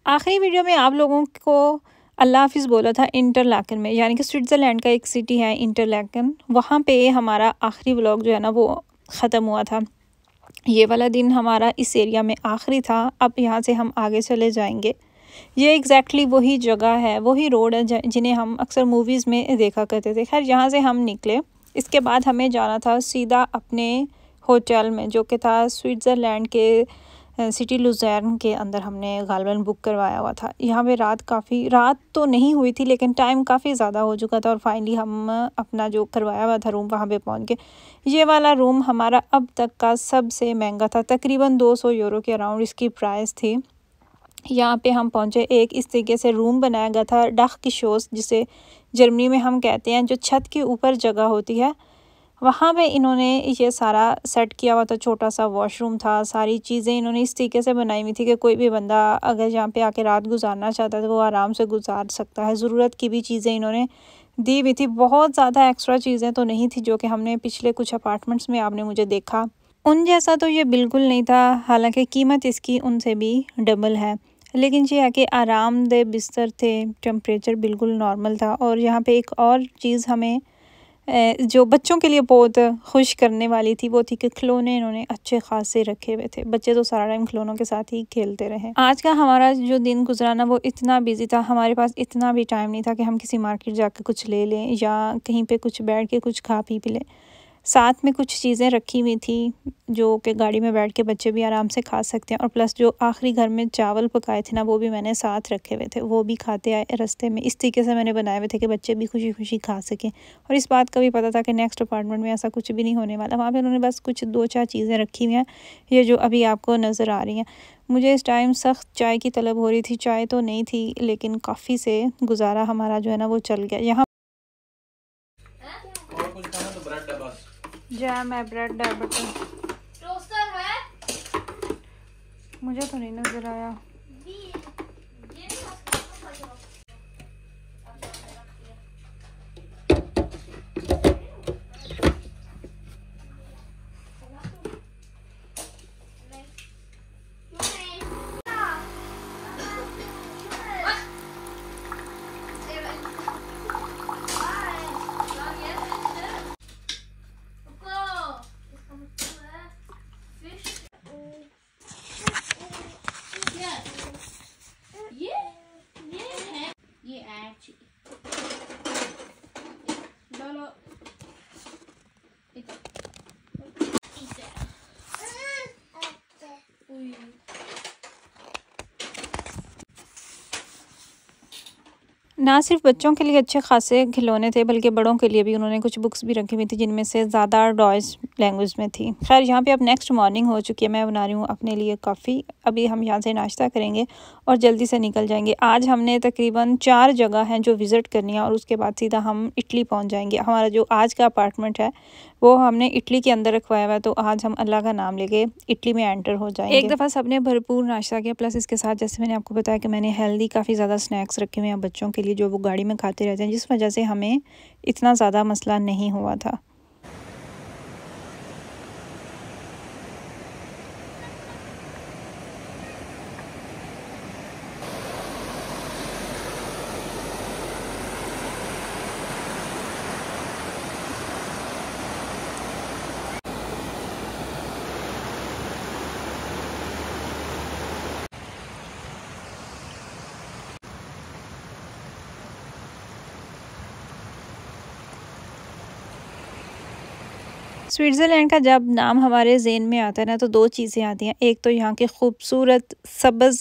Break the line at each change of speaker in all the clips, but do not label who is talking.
आखिरी वीडियो में आप लोगों को अल्लाह हाफिज़ बोला था इंटरलाकन में, यानी कि स्विट्ज़रलैंड का एक सिटी है इंटरलाकन। वहाँ पे हमारा आखिरी व्लॉग जो है ना वो ख़त्म हुआ था। ये वाला दिन हमारा इस एरिया में आखिरी था। अब यहाँ से हम आगे चले जाएंगे। ये एग्जैक्टली वही जगह है, वही रोड है जिन्हें हम अक्सर मूवीज़ में देखा करते थे। खैर यहाँ से हम निकले। इसके बाद हमें जाना था सीधा अपने होटल में, जो कि था स्विट्ज़रलैंड के सिटी लुज़र्न के अंदर हमने गालबन बुक करवाया हुआ था। यहाँ पे रात तो नहीं हुई थी, लेकिन टाइम काफ़ी ज़्यादा हो चुका था और फाइनली हम अपना जो करवाया हुआ था रूम वहाँ पे पहुँच गए। ये वाला रूम हमारा अब तक का सबसे महंगा था, तकरीबन 200 यूरो के अराउंड इसकी प्राइस थी। यहाँ पे हम पहुँचे, एक इस तरीके से रूम बनाया गया था डख की शोज़, जिसे जर्मनी में हम कहते हैं, जो छत के ऊपर जगह होती है। वहाँ पे इन्होंने ये सारा सेट किया हुआ था। छोटा सा वॉशरूम था, सारी चीज़ें इन्होंने इस तरीके से बनाई हुई थी कि कोई भी बंदा अगर यहाँ पे आके रात गुजारना चाहता है तो वो आराम से गुजार सकता है। ज़रूरत की भी चीज़ें इन्होंने दी हुई थी। बहुत ज़्यादा एक्स्ट्रा चीज़ें तो नहीं थी जो कि हमने पिछले कुछ अपार्टमेंट्स में आपने मुझे देखा उन जैसा तो ये बिल्कुल नहीं था। हालांकि कीमत इसकी उनसे भी डबल है, लेकिन ये है कि आरामदेह बिस्तर थे, टेम्परेचर बिल्कुल नॉर्मल था। और यहाँ पे एक और चीज़ हमें जो बच्चों के लिए बहुत खुश करने वाली थी वो थी कि खिलौने इन्होंने अच्छे खासे रखे हुए थे। बच्चे तो सारा टाइम खिलौनों के साथ ही खेलते रहे। आज का हमारा जो दिन गुजरा ना वो इतना बिजी था, हमारे पास इतना भी टाइम नहीं था कि हम किसी मार्केट जाकर कुछ ले लें या कहीं पे कुछ बैठ के कुछ खा पी लें। साथ में कुछ चीज़ें रखी हुई थी जो कि गाड़ी में बैठ के बच्चे भी आराम से खा सकते हैं। और प्लस जो आखिरी घर में चावल पकाए थे ना वो भी मैंने साथ रखे हुए थे, वो भी खाते आए रास्ते में। इस तरीके से मैंने बनाए हुए थे कि बच्चे भी खुशी खुशी खा सकें। और इस बात का भी पता था कि नेक्स्ट अपार्टमेंट में ऐसा कुछ भी नहीं होने वाला। वहाँ पर उन्होंने बस कुछ 2-4 चीज़ें रखी हुई हैं, ये जो अभी आपको नज़र आ रही हैं। मुझे इस टाइम सख्त चाय की तलब हो रही थी। चाय तो नहीं थी, लेकिन काफ़ी से गुजारा हमारा जो है ना वो चल गया। यहाँ जैम है, ब्रेड है, बटर,
टोस्टर है।
मुझे तो नहीं नजर आया। ना सिर्फ बच्चों के लिए अच्छे खासे खिलौने थे, बल्कि बड़ों के लिए भी उन्होंने कुछ बुक्स भी रखी हुई थी, जिनमें से ज़्यादा डॉयज़ लैंग्वेज में थी। खैर यहाँ पे अब नेक्स्ट मॉर्निंग हो चुकी है। मैं बना रही हूँ अपने लिए कॉफ़ी। अभी हम यहाँ से नाश्ता करेंगे और जल्दी से निकल जाएंगे। आज हमने तकरीबन 4 जगह हैं जो विज़िट करनी है और उसके बाद सीधा हम इटली पहुँच जाएंगे। हमारा जो आज का अपार्टमेंट है वो हमने इटली के अंदर रखवाया हुआ है, तो आज हम अल्लाह का नाम लेके इटली में एंटर हो जाएंगे। एक दफ़ा सबने भरपूर नाश्ता किया, प्लस इसके साथ जैसे मैंने आपको बताया कि मैंने हेल्दी काफ़ी ज़्यादा स्नैक्स रखे हुए हैं बच्चों के लिए, जो वो गाड़ी में खाते रहते हैं, जिस वजह से हमें इतना ज़्यादा मसला नहीं हुआ था। स्विट्ज़रलैंड का जब नाम हमारे ज़हन में आता है ना तो 2 चीज़ें आती हैं। एक तो यहाँ के खूबसूरत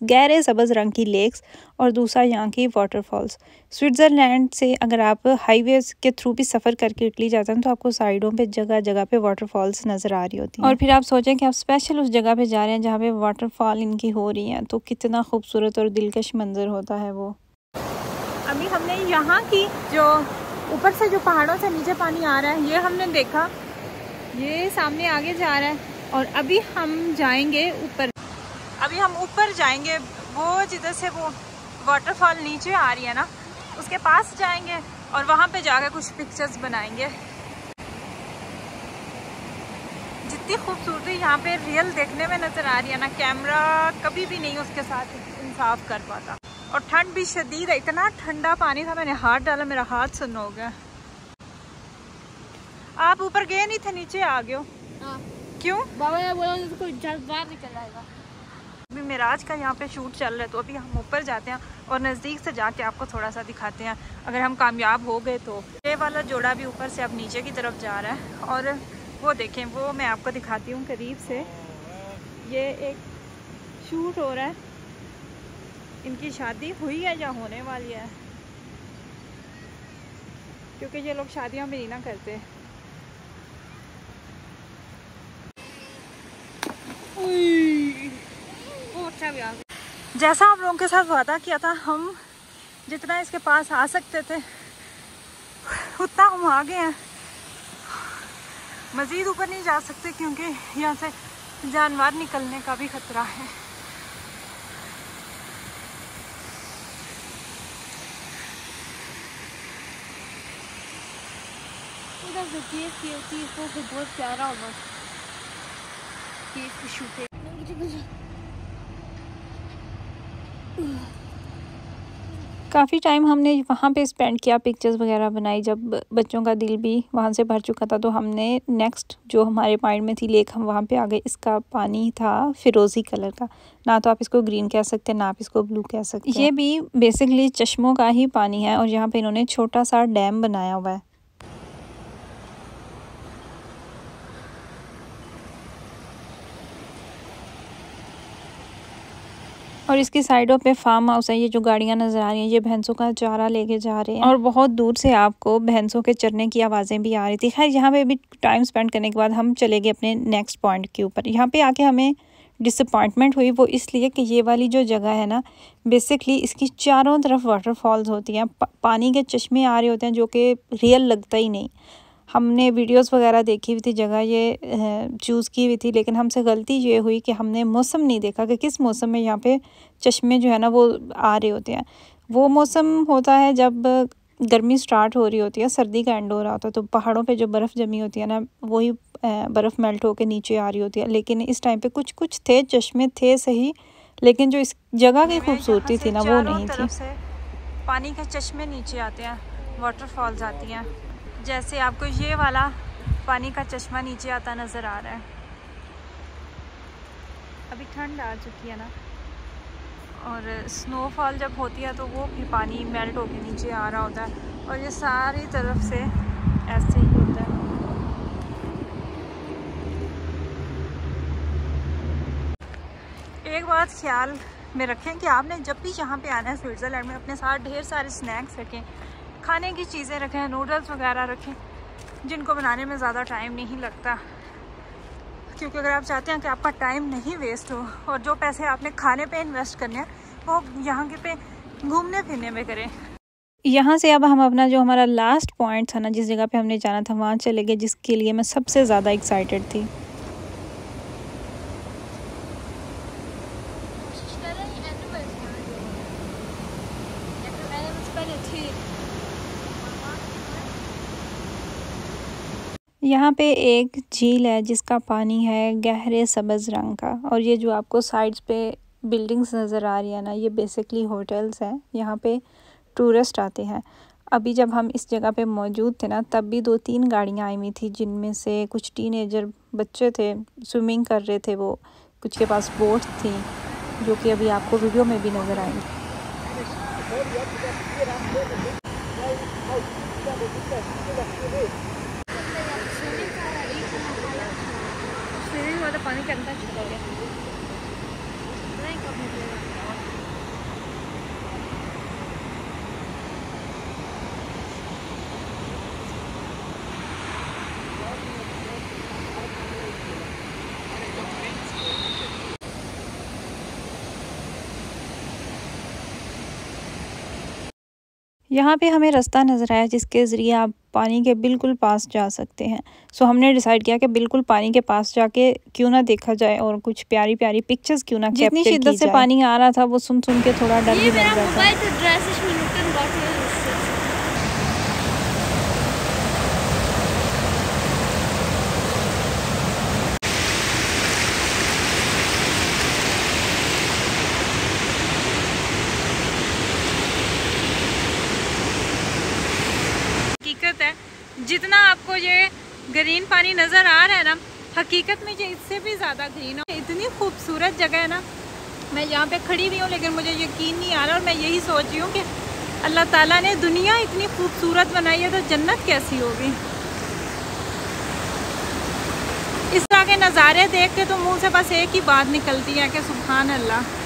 गहरे सब्ज़ रंग की लेक्स और दूसरा यहाँ की वाटरफॉल्स। स्विट्ज़रलैंड से अगर आप हाईवेज़ के थ्रू भी सफ़र करके इटली जाते हैं तो आपको साइडों पे जगह जगह पे वाटरफॉल्स नज़र आ रही होती हैं। और फिर आप सोचें कि आप स्पेशल उस जगह पे जा रहे हैं जहाँ पे वाटरफॉल इनकी हो रही हैं, तो कितना खूबसूरत और दिलकश मंजर होता है वो। अभी हमने यहाँ की जो ऊपर से जो पहाड़ों से नीचे पानी आ रहा है ये हमने देखा, ये सामने आगे जा रहा है। और अभी हम जाएंगे ऊपर। अभी हम ऊपर जाएंगे, वो जिधर से वो वाटरफॉल नीचे आ रही है ना उसके पास जाएंगे और वहाँ पे जाकर कुछ पिक्चर्स बनाएंगे। इतनी खूबसूरती यहाँ पे रियल देखने में नज़र आ रही है ना, कैमरा कभी भी नहीं उसके साथ इंसाफ कर पाता। और ठंड भी शदीद है, इतना ठंडा पानी था, मैंने हाथ डाला मेरा हाथ सुन्न हो गया। आप ऊपर गए नहीं थे, नीचे आ गए हो? क्यों?
बाबा ने बोला उसको बाहर निकल आएगा।
अभी मिराज का यहाँ पे शूट चल रहा है, तो अभी हम ऊपर जाते हैं और नज़दीक से जाके आपको थोड़ा सा दिखाते हैं। अगर हम कामयाब हो गए तो ये वाला जोड़ा भी ऊपर से अब नीचे की तरफ जा रहा है। और वो देखें, वो मैं आपको दिखाती हूँ करीब से। ये एक शूट हो रहा है, इनकी शादी हुई है या होने वाली है, क्योंकि ये लोग शादियाँ भी नहीं ना करते। जैसा आप लोगों के साथ वादा किया था, हम जितना इसके पास आ सकते थे उतना हम आ गए हैं। मज़ीद ऊपर नहीं जा सकते क्योंकि यहाँ से जानवर निकलने का भी खतरा है।
उधर जो केस की होती है वो भी बहुत प्यारा होगा, केस की शूटिंग।
काफ़ी टाइम हमने वहाँ पे स्पेंड किया, पिक्चर्स वगैरह बनाई। जब बच्चों का दिल भी वहाँ से भर चुका था, तो हमने नेक्स्ट जो हमारे माइंड में थी लेक, हम वहाँ पे आ गए। इसका पानी था फिरोज़ी कलर का, ना तो आप इसको ग्रीन कह सकते हैं, ना आप इसको ब्लू कह सकते हैं। ये भी बेसिकली चश्मों का ही पानी है और यहाँ पे इन्होंने छोटा सा डैम बनाया हुआ है। और इसकी साइडों पे फार्म हाउस है। ये जो गाड़ियाँ नज़र आ रही हैं, ये भैंसों का चारा लेके जा रहे हैं और बहुत दूर से आपको भैंसों के चरने की आवाज़ें भी आ रही थी। खैर, यहाँ पे भी टाइम स्पेंड करने के बाद हम चले गए अपने नेक्स्ट पॉइंट के ऊपर। यहाँ पे आके हमें डिसअपॉइंटमेंट हुई, वो इसलिए कि ये वाली जो जगह है ना, बेसिकली इसकी चारों तरफ वाटरफॉल्स होती हैं, पानी के चश्मे आ रहे होते हैं, जो कि रियल लगता ही नहीं। हमने वीडियोस वगैरह देखी हुई थी, जगह ये चूज़ की हुई थी, लेकिन हमसे गलती ये हुई कि हमने मौसम नहीं देखा कि किस मौसम में यहाँ पे चश्मे जो है ना वो आ रहे होते हैं। वो मौसम होता है जब गर्मी स्टार्ट हो रही होती है, सर्दी का एंड हो रहा होता है, तो पहाड़ों पे जो बर्फ़ जमी होती है ना, वही बर्फ़ मेल्ट होकर नीचे आ रही होती है। लेकिन इस टाइम पे कुछ कुछ थे, चश्मे थे सही, लेकिन जो इस जगह की खूबसूरती थी ना, वो नहीं थी। पानी के चश्मे नीचे आते हैं, वाटरफॉल्स आती हैं। जैसे आपको ये वाला पानी का चश्मा नीचे आता नज़र आ रहा है। अभी ठंड आ चुकी है ना, और स्नोफॉल जब होती है तो वो भी पानी मेल्ट होके नीचे आ रहा होता है, और ये सारी तरफ से ऐसे ही होता है। एक बात ख्याल में रखें कि आपने जब भी यहाँ पे आना है स्विट्ज़रलैंड में, अपने साथ ढेर सारे स्नैक्स रखें, खाने की चीज़ें रखें, नूडल्स वगैरह रखें, जिनको बनाने में ज़्यादा टाइम नहीं लगता। क्योंकि अगर आप चाहते हैं कि आपका टाइम नहीं वेस्ट हो और जो पैसे आपने खाने पे इन्वेस्ट करने हैं वो यहाँ के पे घूमने फिरने में करें। यहाँ से अब हम अपना जो हमारा लास्ट पॉइंट था ना, जिस जगह पे हमने जाना था, वहाँ चले गए, जिसके लिए मैं सबसे ज़्यादा एक्साइटेड थी। यहाँ पे एक झील है जिसका पानी है गहरे सब्ज़ रंग का, और ये जो आपको साइड्स पे बिल्डिंग्स नज़र आ रही है ना, ये बेसिकली होटल्स हैं। यहाँ पे टूरिस्ट आते हैं। अभी जब हम इस जगह पे मौजूद थे ना, तब भी 2-3 गाड़ियाँ आई हुई थी, जिनमें से कुछ टीनेजर बच्चे थे, स्विमिंग कर रहे थे। वो कुछ के पास बोट थी, जो कि अभी आपको वीडियो में भी नज़र आएंगी। पानी के अंदर चला गया। यहाँ पे हमें रास्ता नज़र आया जिसके ज़रिए आप पानी के बिल्कुल पास जा सकते हैं। सो हमने डिसाइड किया कि बिल्कुल पानी के पास जाके क्यों ना देखा जाए और कुछ प्यारी प्यारी पिक्चर्स क्यों ना कैप्चर की जाए। जितनी शिद्दत से पानी आ रहा था, वो सुन सुन के थोड़ा डर भी लग रहा था। ग्रीन पानी नज़र आ रहा है ना, हकीकत में ये इससे भी ज़्यादा ग्रीन है। इतनी खूबसूरत जगह है ना, मैं यहाँ पे खड़ी हुई हूँ लेकिन मुझे यकीन नहीं आ रहा, और मैं यही सोच रही हूँ कि अल्लाह ताला ने दुनिया इतनी खूबसूरत बनाई है तो जन्नत कैसी होगी। इस तरह के नज़ारे देख के तो मुँह से बस एक ही बात निकलती है कि सुभान अल्लाह।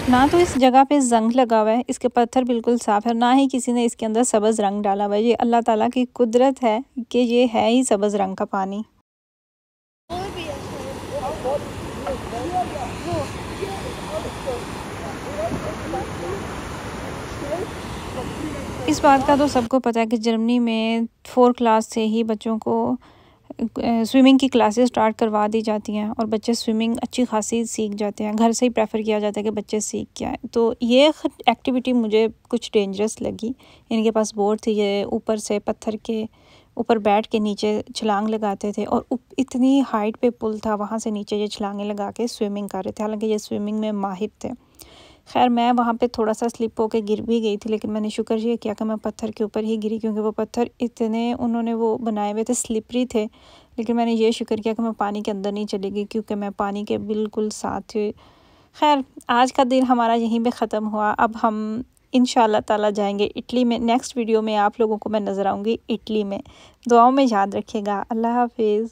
ना तो इस जगह पे जंग लगा हुआ है, इसके पत्थर बिल्कुल साफ़ है, ना ही किसी ने इसके अंदर सब्ज़ रंग डाला हुआ है। ये अल्लाह ताला की कुदरत है कि ये है ही सब्ज़ रंग का पानी।
और भी अच्छा
इस बात का तो सबको पता है कि जर्मनी में 4 क्लास से ही बच्चों को स्विमिंग की क्लासेस स्टार्ट करवा दी जाती हैं और बच्चे स्विमिंग अच्छी खासी सीख जाते हैं। घर से ही प्रेफर किया जाता है कि बच्चे सीख के आएँ। तो ये एक्टिविटी मुझे कुछ डेंजरस लगी। इनके पास बोर्ड थी, ये ऊपर से पत्थर के ऊपर बैठ के नीचे छलांग लगाते थे और इतनी हाइट पे पुल था, वहाँ से नीचे ये छलांगें लगा के स्विमिंग कर रहे थे। हालांकि ये स्विमिंग में माहिर थे। खैर मैं वहाँ पे थोड़ा सा स्लिप होके गिर भी गई थी, लेकिन मैंने शुक्र ये किया कि मैं पत्थर के ऊपर ही गिरी, क्योंकि वो पत्थर इतने उन्होंने वो बनाए हुए थे, स्लिपरी थे। लेकिन मैंने ये शुक्र किया कि मैं पानी के अंदर नहीं चली गई, क्योंकि मैं पानी के बिल्कुल साथ थी। खैर आज का दिन हमारा यहीं पे ख़त्म हुआ। अब हम इंशाल्लाह ताला जाएंगे इटली में। नेक्स्ट वीडियो में आप लोगों को मैं नज़र आऊँगी इटली में। दुआओं में याद रखिएगा। अल्लाह हाफिज़।